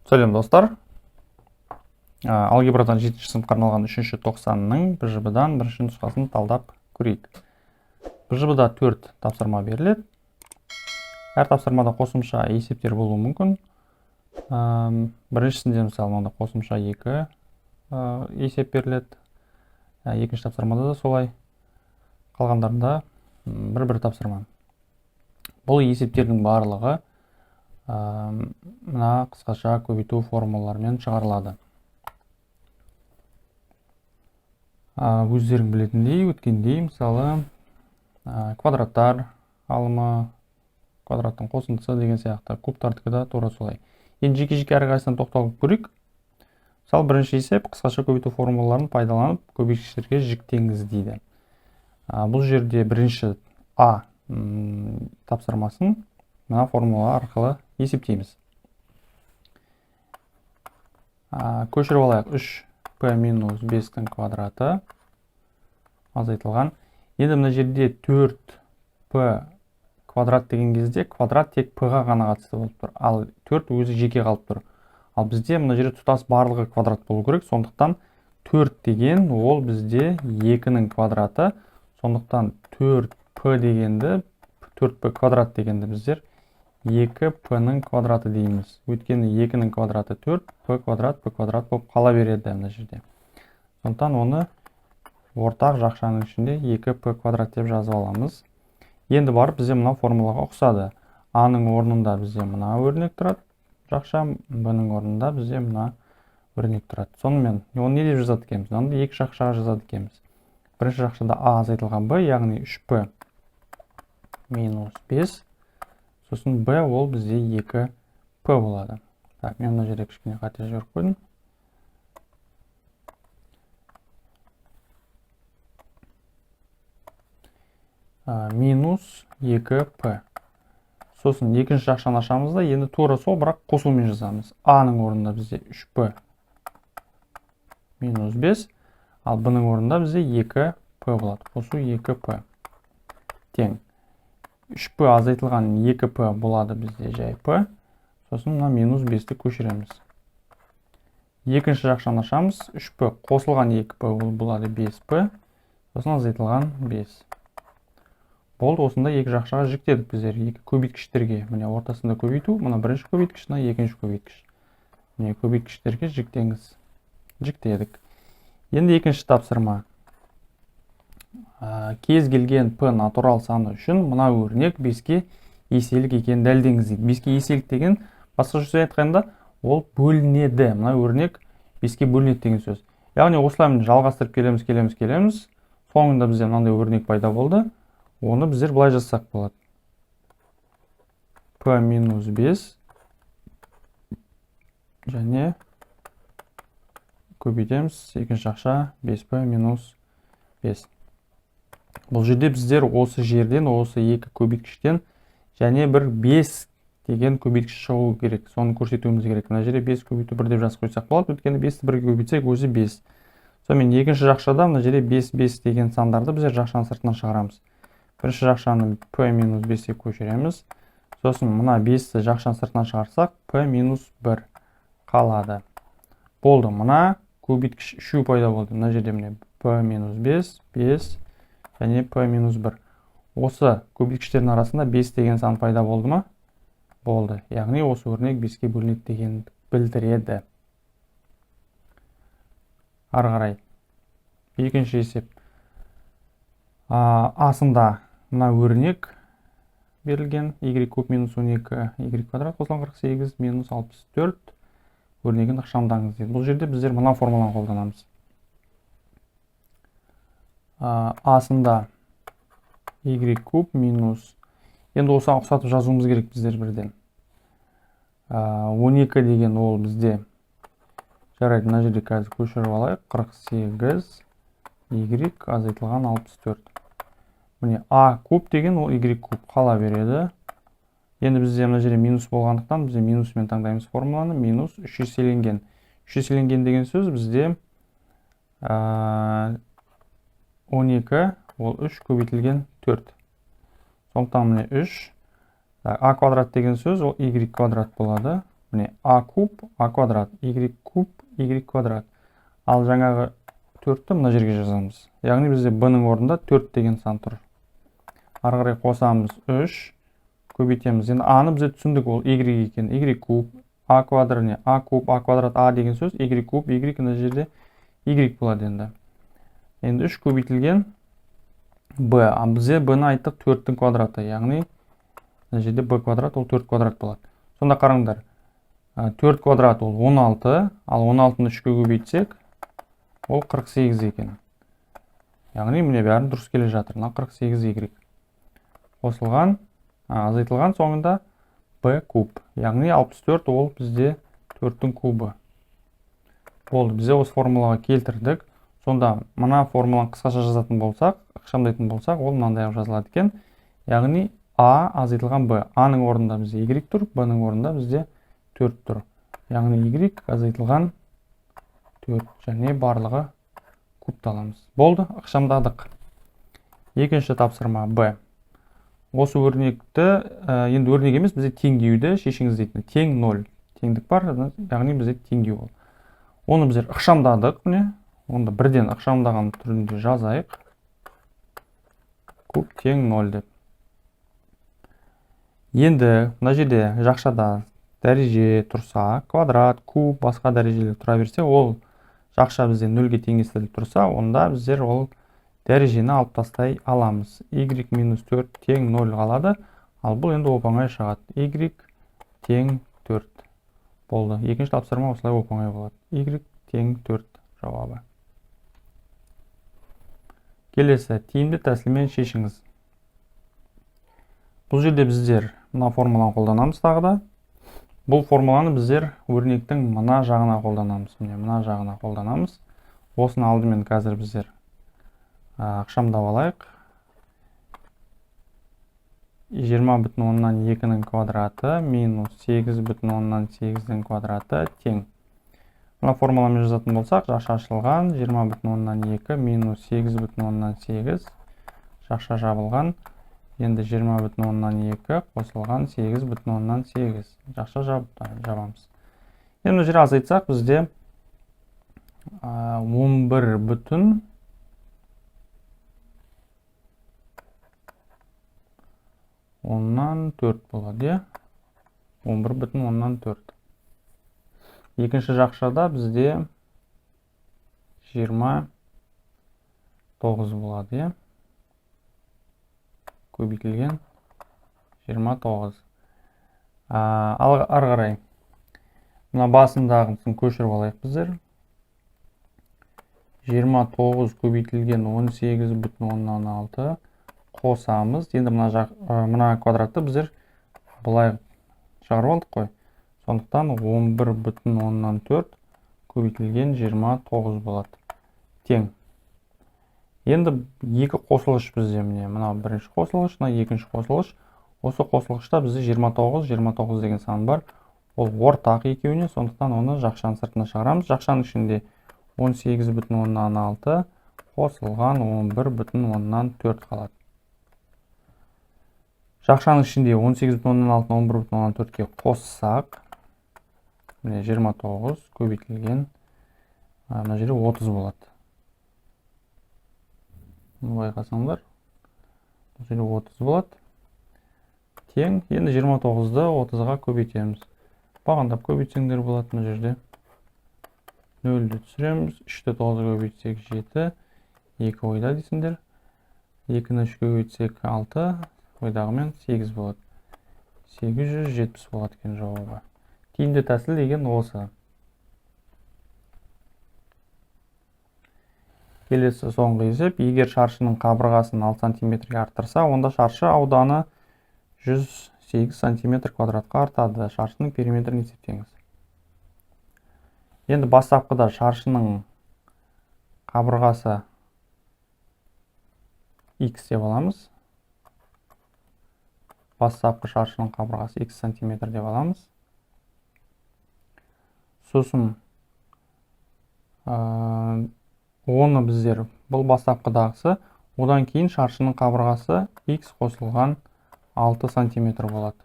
Сәлем достар. Алгебрадан 7-ші сыныпқа арналған 3-ші тоқсанның БЖБ-дан бірінші нұсқасын талдап көрейік. БЖБ-да 4 тапсырма беріледі. Әр тапсырмада қосымша есептер болуы мүмкін. Біріншісінде мысалы мында қосымша 2 есеп беріледі. Екінші тапсырмада да солай. Қалғандарында бір тапсырма. Бұл есептердің барлығы мына қысқаша көбейту формулаларымен шығарылады. Өздерің білетіндей, өткендей, мысалы квадраттар алымы, квадраттың қосындысы деген сияқты, кубтардікі да тура солай. Енді жеке-жеке әрқайсысына тоқталып көрейік. Мысалы бірінші есеп қысқаша көбейту формулаларын пайдаланып көбейткіштерге жіктеңіз дейді. Бұл жерде бірінші А тапсырмасын мына формула арқылы есептейміз. Көшіріп алайық. 3p минус 5-тің квадраты азайтылған. Енді мына жерде 4p квадрат деген кезде квадрат тек p-ға ғана қатысты болып тұр. Ал 4 өзі жеке қалып тұр. Ал бізде мына жерде тұтас барлығы квадрат болу керек. Сондықтан 4 деген ол бізде 2-нің квадраты. Сондықтан 4p дегенді, 4p квадрат дегенді біздер 2p-нің квадраты дейміз. Өйткені 2-нің квадраты 4, p квадрат болып қала береді мына жерде. Сондықтан оны ортақ жақшаның ішінде 2p квадрат деп жазып аламыз. Енді барып бізде мына формулаға ұқсады. А-ның орнында бізде мына өрнек тұрады. Жақша, b-нің орнында бізде мына өрнек тұрады. Сонымен, оны не деп жазады екенбіз? Оны екі жақшаға жазады екенбіз. Бірінші жақшада А азайтылған b, яғни 3p минус 5. Сосын b ол бізде 2p болады. Так, мен мына жерде кішкене қате жіберіп қойдым. Минус 2p. Сосын екінші жақшаны ашамыз да, енді тура сол, бірақ қосумен жазамыз. А-ның орнында бізде 3p минус 5, ал b-ның орнында бізде 2p болады. Қосу 2p тең. 3p азайтылған 2p болады бізде жай p. Сосын мына минус 5-ті көшіреміз. Екінші жақшаны ашамыз. 3p қосылған 2p болады 5p. Сосын азайтылған 5. Болды, осында екі жақшаға жіктедік біздер. Екі көбейткіштерге. Міне ортасында көбейту. Мына бірінші көбейткіш, мына екінші көбейткіш. Міне көбейткіштерге жіктеңіз. Жіктедік. Енді екінші тапсырма. Кез келген p натурал саны үшін мына өрнек 5-ке еселік екенін дәлелдеңіз дейді. 5-ке еселік деген басқа сөз айтқанда ол бөлінеді. Мына өрнек 5-ке бөлінеді деген сөз. Яғни осылай жалғастырып келеміз. Соңында бізде мынандай өрнек пайда болды. Оны біздер былай жазсақ болады. p минус 5 және көбейтеміз. Екінші жақша 5p минус 5. Бұл жерде біздер осы жерден, осы екі көбейткіштен және бір 5 деген көбейткіш шығу керек. Соны көрсетуіміз керек. Мына жерде 5 көбейту 1 деп жазып қойсақ болады. Өйткені 5-ті 1-ге көбейтсек өзі 5. Сонымен екінші жақшада мына жерде 5 деген сандарды біздер жақшаның сыртынан шығарамыз. Бірінші жақшаны p минус 5-ке көшіреміз. Сосын мына 5-ті жақшаның сыртынан шығарсақ p минус 1 қалады. Болды. Мына көбейткіш 3 пайда болды. Мына жерде міне p минус 5, 5 және p минус 1. Осы көбейткіштердің арасында 5 деген сан пайда болды ма? Болды. Яғни осы өрнек 5-ке бөлінеді деген білдіреді. Ары қарай. Екінші есеп. Асында мына өрнек берілген. Y куб минус 12, Y квадрат қосылған 48 минус 64 өрнегін ықшамдаңыз дейді. Бұл жерде біздер мына формуланы қолданамыз. Асында Y куб минус, енді осы ұқсатып жазуымыз керек біздер бірден. 12 деген ол бізде жарайды, мына жерде қазір көшіріп алайық. 48 Y азайтылған 64. Міне А куб деген ол Y куб қала береді. Енді бізде мына жерде минус болғандықтан бізде минусымен таңдаймыз формуланы. Минус 3 еселенген. 3 еселенген деген сөз бізде 12 ол 3 көбейтілген 4. Сондықтан міне 3. А квадрат деген сөз ол y квадрат болады. міне а куб а квадрат, y куб y квадрат. Ал жаңағы 4-ті мына жерге жазамыз. Яғни бізде b-ның орнында 4 деген сан тұр. Ары қарай қосамыз 3, көбейтеміз. Енді a-ны бізде түсіндік, ол y екен. Y куб а квадрат, не а куб а квадрат а деген сөз, y куб y мына жерде y болады енді. Енді 3 көбейтілген b, а бізде b-ны айттық 4-тің квадраты, яғни мына жерде b квадрат ол 4 квадрат болады. Сонда қараңдар, 4 квадрат ол 16, ал 16-ны 3-ке көбейтсек, ол 48 екен. Яғни міне бәрін дұрыс келе жатыр. 48 y қосылған, азайтылған соңында b куб. Яғни 64 ол бізде 4-тің кубы. Болды, бізде осы формулаға келтірдік. Сонда мына формуланы қысқаша жазатын болсақ, ықшамдайтын болсақ, ол мынандай жазылады екен. Яғни a азайтылған b. a-ның орнында бізде y тұр, b-ның орнында бізде 4 тұр. Яғни y азайтылған 4 және барлығы кубты аламыз. Болды, ықшамдадық. Екінші тапсырма b. Осы өрнекті, енді өрнек емес, бізде теңдеуді шешіңіз дейтін. Тең 0. Теңдік бар, яғни бізде теңдеу ол. Оны біздер ықшамдадық, міне. Онда бірден ықшамдаған түрінде жазайық. Куб тең 0 деп. Енді мына жерде жақшада дәреже тұрса, квадрат, куб, басқа дәрежелер тұра берсе, ол жақша бізде 0-ге теңестіріліп тұрса, онда біздер ол дәрежені алып тастай аламыз. Y минус 4 тең 0 қалады, ал бұл енді оп-оңай шығады. Y тең 4 болды. Екінші тапсырма осылай оп-оңай болады. Y тең 4 жауабы. Келесі, тиімді тәсілмен шешіңіз. Бұл жерде біздер мына формуланы қолданамыз тағы да. Бұл формуланы біздер өрнектің мына жағына қолданамыз. Мына жағына қолданамыз. Осыны алдымен қазір біздер ықшамдап алайық. 20,2-ның квадраты минус 8,8-ның квадраты тең. Мына формуламен жазатын болсақ, жақша ашылған 20,2 минус 8,8 жақша жабылған. Енді 20,2 қосылған 8,8 жақша жабамыз. Енді жер азайтсақ, бізде 11,4 болады. 11,4. Екінші жақшада бізде 29 болады. Көбейтілген 29. Ары қарай. Мына басындағысын көшіріп алайық біздер. 29 көбейтілген 18,6 қосамыз. Енді мына квадратты біздер бұлай шығарып алдық қой. Сондықтан 11,4 көбейтілген 29 болады. Тең. Енді екі қосылғыш бізде, мына бірінші қосылғыш, мына екінші қосылғыш. Осы қосылғышта бізде 29 деген сан бар. Ол ортақ екеуіне, сондықтан оны жақшаның сыртына шығарамыз. Жақшаның ішінде 18,6 қосылған 11,4 қалады. Жақшаның ішінде 18,6-ны 11,4-ке қоссақ, 29 көбейтілген, мына жерде 30 болады. Байқасаңдар, бұл жерде 30 болады. Тең, енді 29-ды 30-ға көбейтеміз. Бағандап көбейтсеңдер болады мына жерде. 0-ді түсіреміз, 3-ті 9-ға көбейтсек 7, 2 ойда дейсіңдер. 2-ні 3-ке көбейтсек 6, ойдағымен 8 болады. 870 болады екен жауабы. Тиімді тәсіл деген осы. Келесі соңғы есеп, егер шаршының қабырғасын 6 см-ге арттырса, онда шаршы ауданы 108 см квадратқа артады. Шаршының периметрін есептеңіз. Енді бастапқыда шаршының қабырғасы x деп аламыз. Бастапқы шаршының қабырғасы x см деп аламыз. Сосын оны біздер бұл бастапқыдағысы, одан кейін шаршының қабырғасы x қосылған 6 см болады.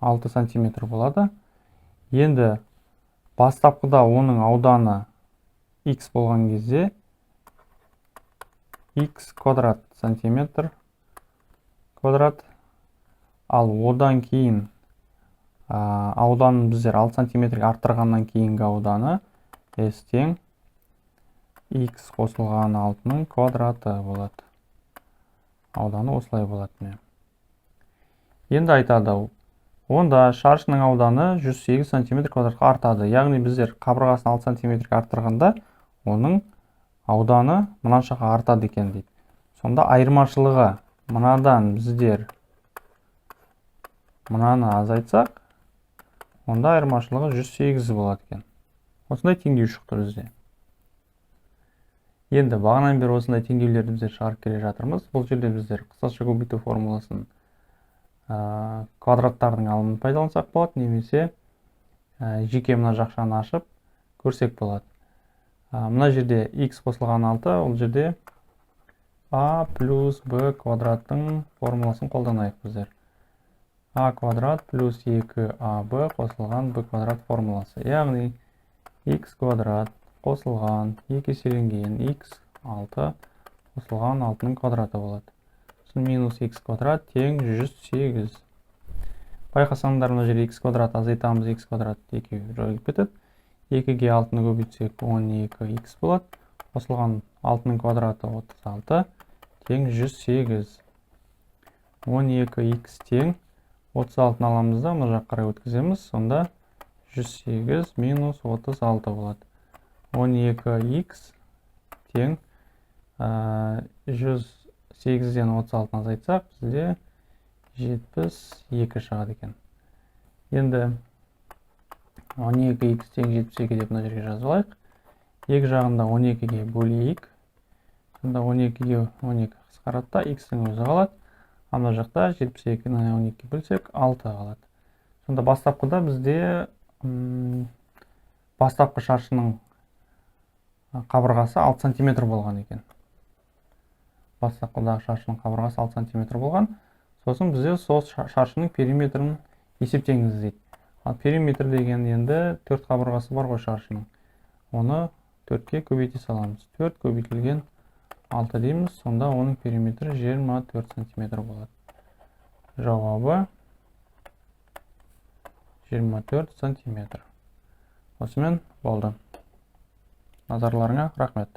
6 сантиметр болады. Енді бастапқыда оның ауданы x болған кезде x квадрат сантиметр квадрат, ал одан кейін ауданын біздер 6 сантиметрге арттырғаннан кейінгі ауданы s тең x қосылған 6-ның квадраты болады. Ауданы осылай болады. Енді айтады, онда шаршының ауданы 108 сантиметр квадратқа артады. Яғни біздер қабырғасын 6 сантиметрге арттырғанда, оның ауданы мынаншаға артады екен дейді. Сонда айырмашылығы мынадан біздер мынаны азайтсақ, онда айырмашылығы 108 болады екен. Осындай теңдеу шықты бізде. Енді бағанан бері осындай теңдеулерді біздер шығарып келе жатырмыз. Бұл жерде біздер қысқаша көбейту формуласын квадраттардың алымын пайдалансақ болады, немесе жеке мына жақшаны ашып көрсек болады. Мына жерде x қосылған 6, ол жерде a плюс b квадраттың формуласын қолданайық біздер. a квадрат плюс 2ab қосылған b квадрат формуласы. Яғни x квадрат қосылған 2 еселенген x 6 қосылған 6-ның квадраты болады. Минус x квадрат тең 108. Байқасаңдар, мына жерде x квадрат азайтамыз, x квадрат 2 жойылып кетеді. 2-ге 6-ны көбейтсек 12x болады. Қосылған 6-ның квадраты 36 тең 108. 12x тең 36-ны аламыз да, мына жақ қарай өткіземіз. Сонда 108 минус 36 болады. 12x тең 108-ден 36-ны азайтсақ, бізде 72 шығады екен. Енді 12x тең 72 деп мына жерге жазып алайық. Екі жағында 12-ге бөлейік. Сонда 12-ге 12 қысқарады да, x-тің өзі қалады. Мына жақта 72-ні 12-ге бөлсек 6 қалады. Сонда бастапқыда бізде бастапқы шаршының қабырғасы 6 сантиметр болған екен. Бастапқыдағы шаршының қабырғасы 6 сантиметр болған. Сосын бізде сол шаршының периметрін есептеңіз дейді. Ал периметр деген енді 4 қабырғасы бар ғой шаршының. Оны 4-ке көбейте саламыз. 4 көбейтілген 6 дейміз. Сонда оның периметрі 24 сантиметр болады. Жауабы 24 сантиметр. Осымен болды. Назарларыңа рахмет.